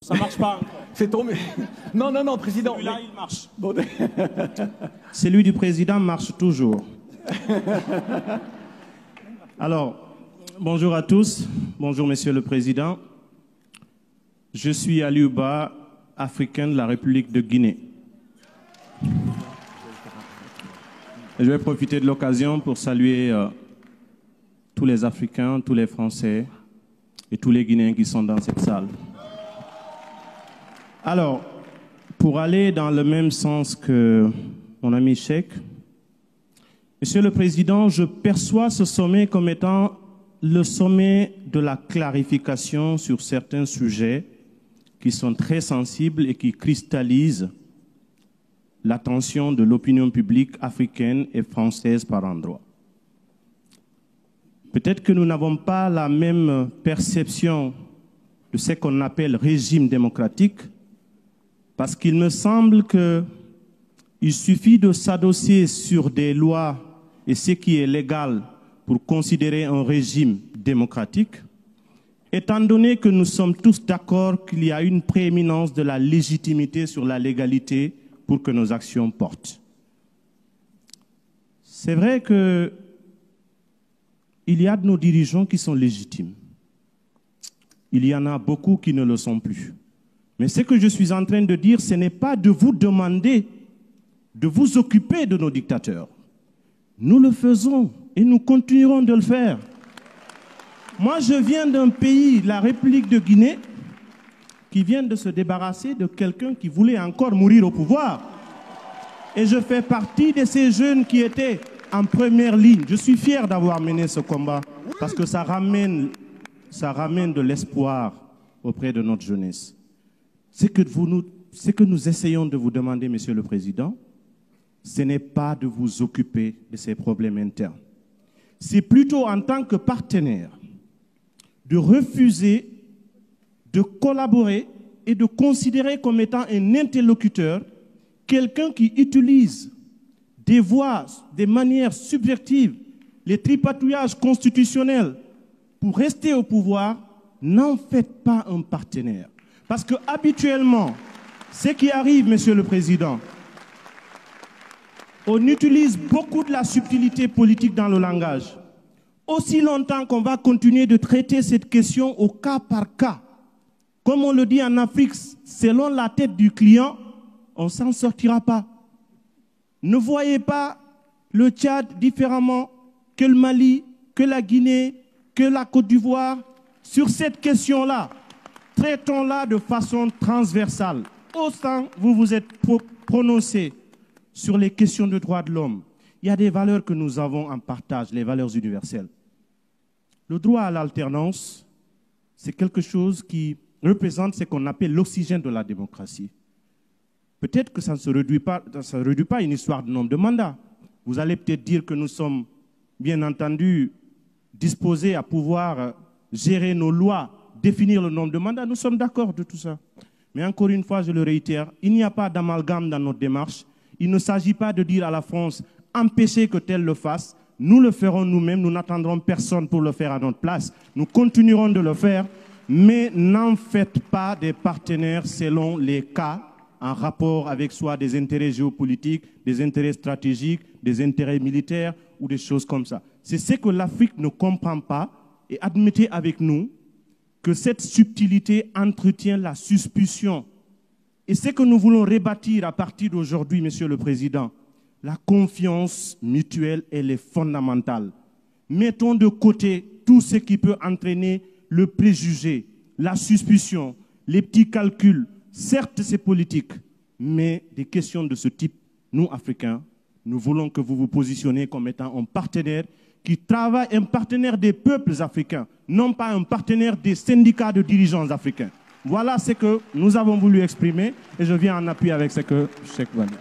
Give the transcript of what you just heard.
Ça marche pas encore. C'est tombé. Non, non, non, président. Celui-là, il marche. Bon, Celui du président marche toujours. Alors, bonjour à tous. Bonjour, Monsieur le Président. Je suis Aliou Ba, africain de la République de Guinée. Je vais profiter de l'occasion pour saluer tous les Africains, tous les Français et tous les Guinéens qui sont dans cette salle. Alors, pour aller dans le même sens que mon ami Cheikh, Monsieur le Président, je perçois ce sommet comme étant le sommet de la clarification sur certains sujets qui sont très sensibles et qui cristallisent l'attention de l'opinion publique africaine et française par endroits. Peut-être que nous n'avons pas la même perception de ce qu'on appelle régime démocratique, parce qu'il me semble qu'il suffit de s'adosser sur des lois et ce qui est légal pour considérer un régime démocratique, étant donné que nous sommes tous d'accord qu'il y a une prééminence de la légitimité sur la légalité pour que nos actions portent. C'est vrai qu'il y a de nos dirigeants qui sont légitimes. Il y en a beaucoup qui ne le sont plus. Mais ce que je suis en train de dire, ce n'est pas de vous demander de vous occuper de nos dictateurs. Nous le faisons et nous continuerons de le faire. Moi, je viens d'un pays, la République de Guinée, qui vient de se débarrasser de quelqu'un qui voulait encore mourir au pouvoir. Et je fais partie de ces jeunes qui étaient en première ligne. Je suis fier d'avoir mené ce combat parce que ça ramène de l'espoir auprès de notre jeunesse. Ce que nous essayons de vous demander, Monsieur le Président, ce n'est pas de vous occuper de ces problèmes internes. C'est plutôt en tant que partenaire de refuser de collaborer et de considérer comme étant un interlocuteur quelqu'un qui utilise des voies, des manières subversives, les tripatouillages constitutionnels pour rester au pouvoir. N'en faites pas un partenaire. Parce que habituellement, ce qui arrive, Monsieur le Président, on utilise beaucoup de la subtilité politique dans le langage. Aussi longtemps qu'on va continuer de traiter cette question au cas par cas, comme on le dit en Afrique, selon la tête du client, on ne s'en sortira pas. Ne voyez pas le Tchad différemment que le Mali, que la Guinée, que la Côte d'Ivoire. Sur cette question-là, traitons-la de façon transversale. Autant vous vous êtes prononcé sur les questions de droits de l'homme, il y a des valeurs que nous avons en partage, les valeurs universelles. Le droit à l'alternance, c'est quelque chose qui représente ce qu'on appelle l'oxygène de la démocratie. Peut-être que ça ne se réduit pas à une histoire de nombre de mandats. Vous allez peut-être dire que nous sommes, bien entendu, disposés à pouvoir gérer nos lois, définir le nombre de mandats. Nous sommes d'accord de tout ça. Mais encore une fois, je le réitère, il n'y a pas d'amalgame dans notre démarche. Il ne s'agit pas de dire à la France, empêchez que tel le fasse. Nous le ferons nous-mêmes, nous n'attendrons personne pour le faire à notre place. Nous continuerons de le faire, mais n'en faites pas des partenaires selon les cas en rapport avec soit des intérêts géopolitiques, des intérêts stratégiques, des intérêts militaires ou des choses comme ça. C'est ce que l'Afrique ne comprend pas et admettez avec nous que cette subtilité entretient la suspicion. Et ce que nous voulons rebâtir à partir d'aujourd'hui, Monsieur le Président, la confiance mutuelle, elle est fondamentale. Mettons de côté tout ce qui peut entraîner le préjugé, la suspicion, les petits calculs. Certes, c'est politique, mais des questions de ce type, nous, Africains, nous voulons que vous vous positionnez comme étant un partenaire qui travaille, un partenaire des peuples africains, non pas un partenaire des syndicats de dirigeants africains. Voilà ce que nous avons voulu exprimer et je viens en appui avec ce que Cheikh va dire.